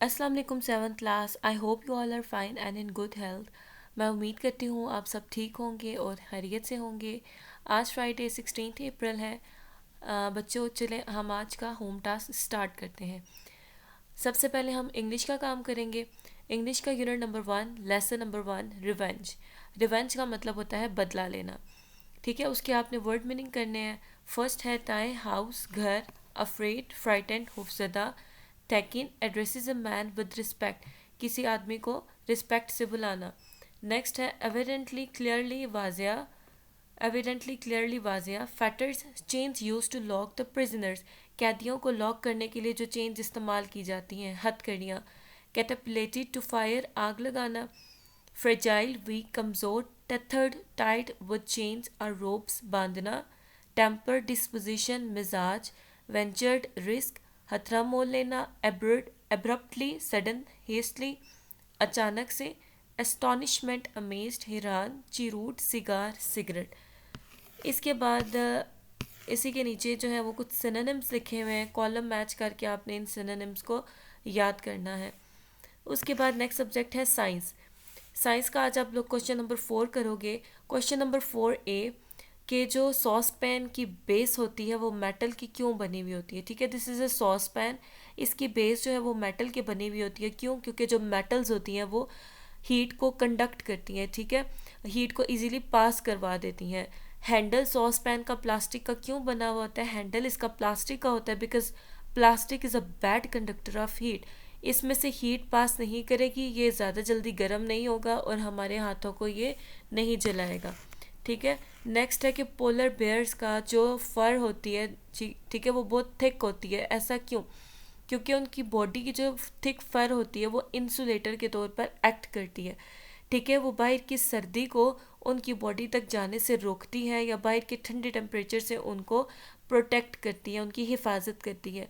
अस्सलाम वालेकुम seventh class. I hope you all are fine and in good health. मैं उम्मीद करती हूँ आप सब ठीक होंगे और खैरियत से होंगे। आज फ्राइडे 16 अप्रैल है। बच्चों चले हम आज का होम टास्क स्टार्ट करते हैं। सबसे पहले हम इंग्लिश का काम करेंगे। इंग्लिश का unit number 1, lesson number 1, revenge. Revenge का मतलब होता है बदला लेना। ठीक है, उसके आपने वर्ड मीनिंग करने हैं। फर्स्ट है टाई, हाउस, घर। अफ्रेड, फ्राइटेंड, खौफजदा। Taken, addresses a man with respect, किसी आदमी को रिस्पेक्ट से बुलाना। नेक्स्ट है एविडेंटली, क्लियरली, वाजिया। एविडेंटली, क्लियरली, वाजिया। Fetters, chains use to lock the prisoners, कैदियों को लॉक करने के लिए जो चेन्स इस्तेमाल की जाती हैं, हथकड़ियाँ। कैटapulated, टू फायर, आग लगाना। फ्रेजाइल, वीक, कमज़ोर। टेथर्ड, टाइड विद चेन्स और रोप्स, बांधना। टेम्पर, डिस्पोजिशन, मिजाज। वेंचर्ड, रिस्क, हथरा मोल लेना। एब्रड, एब्रप्टली, सडन, हेस्टली, अचानक से। एस्टॉनिशमेंट, अमेज्ड, हैरान। चिरूट, सिगार, सिगरेट। इसके बाद इसी के नीचे जो है वो कुछ सिनोनिम्स लिखे हुए हैं। कॉलम मैच करके आपने इन सिनोनिम्स को याद करना है। उसके बाद नेक्स्ट सब्जेक्ट है साइंस। साइंस का आज आप लोग क्वेश्चन नंबर 4 करोगे। क्वेश्चन नंबर 4A के जो सॉस पैन की बेस होती है वो मेटल की क्यों बनी हुई होती है। ठीक है, this is a sauce pan. इसकी बेस जो है वो मेटल की बनी हुई होती है। क्यों? क्योंकि जो मेटल्स होती हैं वो हीट को कंडक्ट करती हैं। ठीक है, हीट को इजीली पास करवा देती हैं। हैंडल सॉस पैन का प्लास्टिक का क्यों बना हुआ होता है? हैंडल इसका प्लास्टिक का होता है because plastic is a bad conductor of heat. इसमें से हीट पास नहीं करेगी, ये ज़्यादा जल्दी गर्म नहीं होगा और हमारे हाथों को ये नहीं जलाएगा। ठीक है, नेक्स्ट है कि पोलर बेयर्स का जो फर होती है जी, ठीक है, वो बहुत थिक होती है। ऐसा क्यों? क्योंकि उनकी बॉडी की जो थिक फर होती है वो इंसुलेटर के तौर पर एक्ट करती है। ठीक है, वो बाहर की सर्दी को उनकी बॉडी तक जाने से रोकती है या बाहर के ठंडे टेम्परेचर से उनको प्रोटेक्ट करती है, उनकी हिफाजत करती है।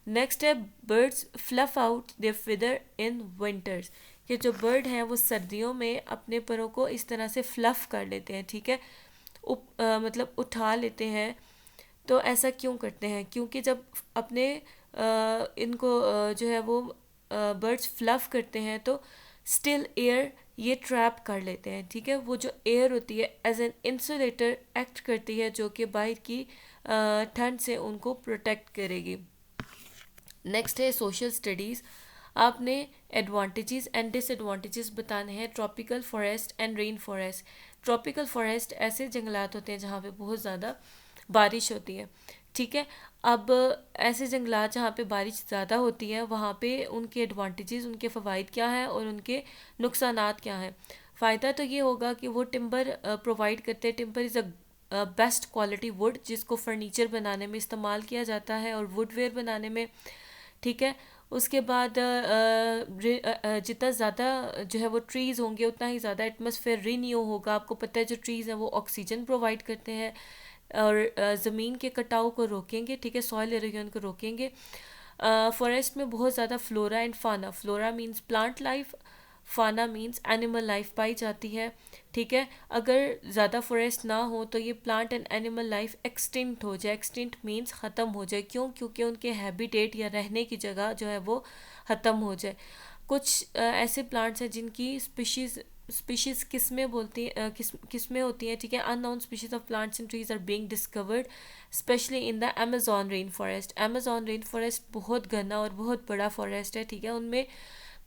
नेक्स्ट है birds fluff out their feather in winters, कि जो बर्ड हैं वो सर्दियों में अपने परों को इस तरह से फ्लफ कर लेते हैं। ठीक है, मतलब उठा लेते हैं। तो ऐसा क्यों करते हैं? क्योंकि जब अपने इनको जो है वो बर्ड्स फ्लफ करते हैं तो स्टिल एयर ये ट्रैप कर लेते हैं। ठीक है, वो जो एयर होती है एज एन इंसुलेटर एक्ट करती है जो कि बाहर की ठंड से उनको प्रोटेक्ट करेगी। नेक्स्ट है सोशल स्टडीज़। आपने एडवांटेजेस एंड डिसएडवांटेजेस बताने हैं tropical forest and rain forest. Tropical forest ऐसे जंगलात होते हैं जहाँ पे बहुत ज़्यादा बारिश होती है। ठीक है, अब ऐसे जंगलात जहाँ पे बारिश ज़्यादा होती है वहाँ पे उनके एडवांटेजेस, उनके फ़वाइद क्या हैं और उनके नुकसानात क्या हैं। फ़ायदा तो ये होगा कि वो टिम्बर प्रोवाइड करते हैं। Timber is a best quality would जिसको फर्नीचर बनाने में इस्तेमाल किया जाता है और वुडवेयर बनाने में। ठीक है, उसके बाद जितना ज़्यादा जो है वो ट्रीज़ होंगे उतना ही ज़्यादा एटमॉस्फेयर रीन्यू होगा। आपको पता है जो ट्रीज़ हैं वो ऑक्सीजन प्रोवाइड करते हैं और ज़मीन के कटाव को रोकेंगे। ठीक है, सॉइल एरोजन को रोकेंगे। फॉरेस्ट में बहुत ज़्यादा फ्लोरा एंड फाना, फ्लोरा मींस प्लांट लाइफ, फाना मींस एनिमल लाइफ पाई जाती है। ठीक है, अगर ज़्यादा फॉरेस्ट ना हो तो ये plant and animal life extinct हो जाए। एक्सटिंक्ट मींस ख़त्म हो जाए। क्यों? क्योंकि उनके हैबिटेट या रहने की जगह जो है वो ख़त्म हो जाए। कुछ ऐसे प्लांट्स हैं जिनकी स्पीशीज़ किस्में बोलती किस्में होती हैं। ठीक है, unknown species of plants and trees are being discovered specially in the Amazon rain forest. Amazon rain forest बहुत घना और बहुत बड़ा फॉरेस्ट है। ठीक है, उनमें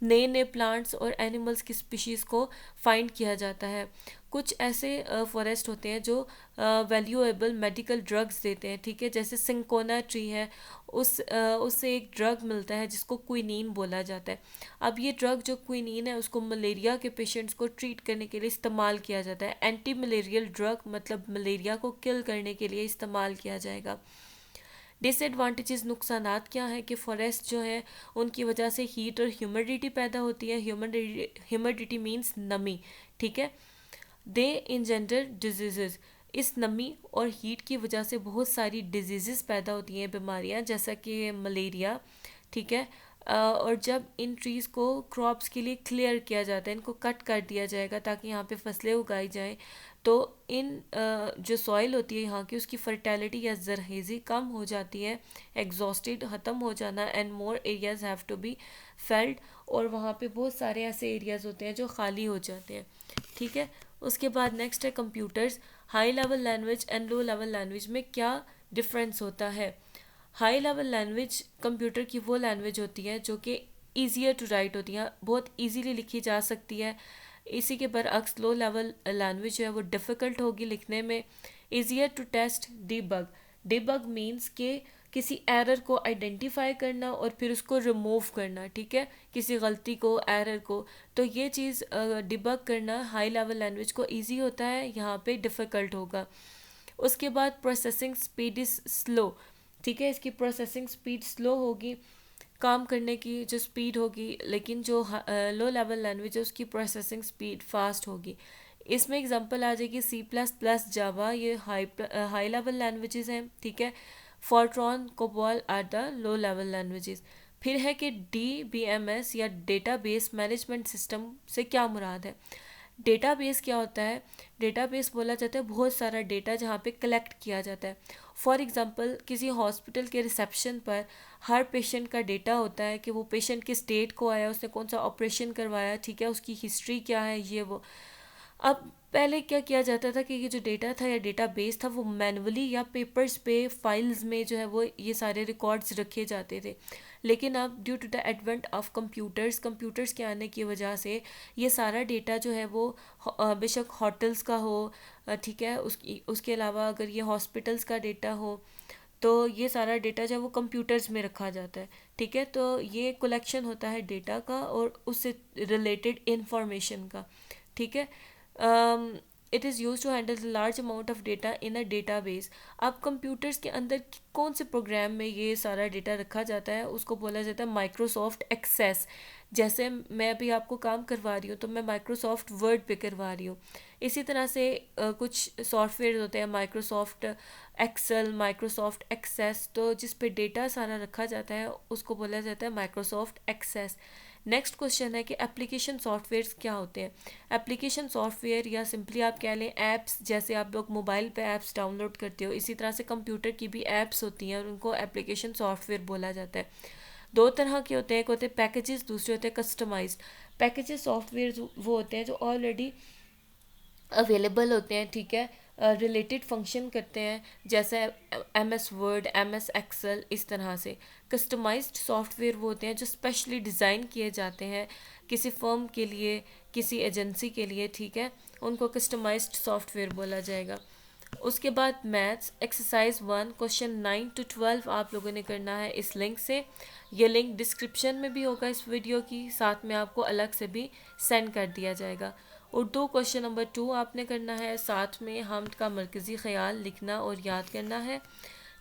नए नए प्लांट्स और एनिमल्स की स्पीशीज़ को फाइंड किया जाता है। कुछ ऐसे फॉरेस्ट होते हैं जो वैल्यूएबल मेडिकल ड्रग्स देते हैं। ठीक है, जैसे सिंकोना ट्री है, उससे एक ड्रग मिलता है जिसको क्विनीन बोला जाता है। अब ये ड्रग जो क्विनीन है उसको मलेरिया के पेशेंट्स को ट्रीट करने के लिए इस्तेमाल किया जाता है। एंटी मलेरियल ड्रग मतलब मलेरिया को किल करने के लिए इस्तेमाल किया जाएगा। डिसएडवांटेजेस, नुकसानात क्या हैं कि फॉरेस्ट जो है उनकी वजह से हीट और ह्यूमिडिटी पैदा होती है। ह्यूमिडिटी मीन्स नमी। ठीक है, दे इंजेंडर डिजीज़, इस नमी और हीट की वजह से बहुत सारी डिजीज़ पैदा होती हैं, बीमारियां, जैसा कि मलेरिया। ठीक है, और जब इन ट्रीज़ को क्रॉप्स के लिए क्लियर किया जाता है, इनको कट कर दिया जाएगा ताकि यहाँ पे फसलें उगाई जाएं, तो इन जो सॉइल होती है यहाँ की उसकी फर्टेलिटी या जरखेज़ी कम हो जाती है, एग्जॉस्टेड ख़त्म हो जाना, and more areas have to be felled, और वहाँ पे बहुत सारे ऐसे एरियाज़ होते हैं जो खाली हो जाते हैं। ठीक है, उसके बाद नेक्स्ट है computers. High level language and low level language में क्या डिफरेंस होता है? हाई लेवल लैंग्वेज कंप्यूटर की वो लैंग्वेज होती है जो कि ईजियर टू राइट होती है, बहुत ईजीली लिखी जा सकती है। इसी के बरअक्स लो लेवल लैंग्वेज जो है वो डिफ़िकल्ट होगी लिखने में। Easier to test debug. Debug means के किसी एरर को आइडेंटिफाई करना और फिर उसको रिमूव करना, ठीक है, किसी गलती को, एरर को। तो ये चीज़ डिबग करना हाई लेवल लैंग्वेज को इजी होता है, यहाँ पे डिफ़िकल्ट होगा। उसके बाद प्रोसेसिंग स्पीड इज़ स्लो। ठीक है, इसकी प्रोसेसिंग स्पीड स्लो होगी, काम करने की जो स्पीड होगी, लेकिन जो लो लेवल लैंग्वेज है उसकी प्रोसेसिंग स्पीड फास्ट होगी। इसमें एग्जांपल आ जाएगी सी प्लस प्लस, जावा, ये हाई लेवल लैंग्वेजेस हैं। ठीक है, Fortran, COBOL are the low level languages. फिर है कि DBMS या डेटाबेस मैनेजमेंट सिस्टम से क्या मुराद है? डेटाबेस क्या होता है? डेटाबेस बोला जाता है बहुत सारा डेटा जहाँ पे कलेक्ट किया जाता है। फॉर एग्ज़ाम्पल किसी हॉस्पिटल के रिसेप्शन पर हर पेशेंट का डेटा होता है कि वो पेशेंट किस स्टेट को आया, उसने कौन सा ऑपरेशन करवाया, ठीक है, उसकी हिस्ट्री क्या है, ये वो। अब पहले क्या किया जाता था कि ये जो डेटा था या डेटा बेस था वो मैनुअली या पेपर्स पे फाइल्स में जो है वो ये सारे रिकॉर्ड्स रखे जाते थे। लेकिन अब due to the advent of computers के आने की वजह से ये सारा डेटा जो है वो बेशक होटल्स का हो, ठीक है, उसके अलावा अगर ये हॉस्पिटल्स का डेटा हो, तो ये सारा डेटा जो है वो कंप्यूटर्स में रखा जाता है। ठीक है, तो ये कलेक्शन होता है डेटा का और उससे रिलेटेड इंफॉर्मेशन का। ठीक है, it is use to handle large amount of data in a database. अब कंप्यूटर्स के अंदर कौन से प्रोग्राम में ये सारा डेटा रखा जाता है उसको बोला जाता है माइक्रोसॉफ्ट एक्सेस। जैसे मैं अभी आपको काम करवा रही हूँ तो मैं माइक्रोसॉफ्ट वर्ड पे करवा रही हूँ। इसी तरह से कुछ सॉफ्टवेयर होते हैं माइक्रोसॉफ्ट एक्सेल, माइक्रोसॉफ्ट एक्सेस, तो जिस पे डेटा सारा रखा जाता है उसको बोला जाता है माइक्रोसॉफ्ट एक्सेस। नेक्स्ट क्वेश्चन है कि एप्लीकेशन सॉफ्टवेयर्स क्या होते हैं? एप्लीकेशन सॉफ्टवेयर या सिंपली आप कह लें ऐप्स, जैसे आप लोग मोबाइल पे ऐप्स डाउनलोड करते हो, इसी तरह से कंप्यूटर की भी ऐप्स होती हैं और उनको एप्लीकेशन सॉफ्टवेयर बोला जाता है। दो तरह के होते हैं, एक होते हैं पैकेजेस, दूसरे होते हैं कस्टमाइज्ड। पैकेजेस सॉफ्टवेयर वो होते हैं जो ऑलरेडी अवेलेबल होते हैं, ठीक है, रिलेटेड फंक्शन करते हैं, जैसे MS वर्ड, MS एक्सेल, इस तरह से। कस्टमाइज्ड सॉफ्टवेयर वो होते हैं जो स्पेशली डिज़ाइन किए जाते हैं किसी फर्म के लिए, किसी एजेंसी के लिए, ठीक है, उनको कस्टमाइज्ड सॉफ्टवेयर बोला जाएगा। उसके बाद मैथ्स एक्सरसाइज 1 क्वेश्चन 9 to 12 आप लोगों ने करना है इस लिंक से। ये लिंक डिस्क्रिप्शन में भी होगा इस वीडियो की, साथ में आपको अलग से भी सेंड कर दिया जाएगा। उर्दू क्वेश्चन नंबर 2 आपने करना है, साथ में हमद का मरकज़ी ख्याल लिखना और याद करना है।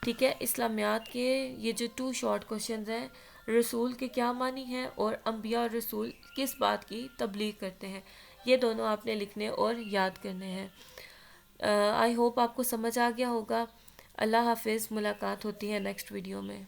ठीक है, इस्लामियात के ये जो 2 शॉर्ट क्वेश्चंस हैं, रसूल के क्या मानी हैं और अम्बिया और रसूल किस बात की तबलीग करते हैं, ये दोनों आपने लिखने और याद करने हैं। आई होप आपको समझ आ गया होगा। अल्लाह हाफिज़, मुलाकात होती है नेक्स्ट वीडियो में।